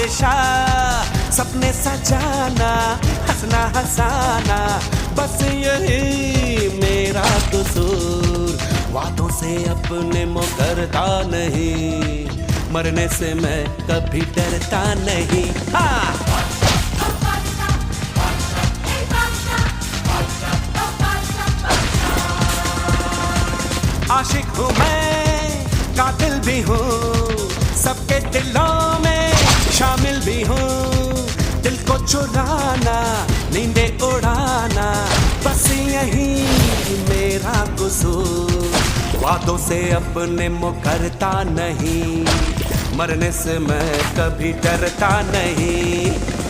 हमेशा सपने सजाना, हंसना हंसाना, बस यही मेरा कसूर। वादों से अपने मुकरता नहीं, मरने से मैं कभी डरता नहीं। हाँ आशिक हूँ मैं, कातिल भी हूँ, सबके दिलों में शामिल भी हूँ। दिल को चुराना, नींदें उड़ाना, बस यही मेरा कसूर। वादों से अपने मुकरता नहीं, मरने से मैं कभी डरता नहीं।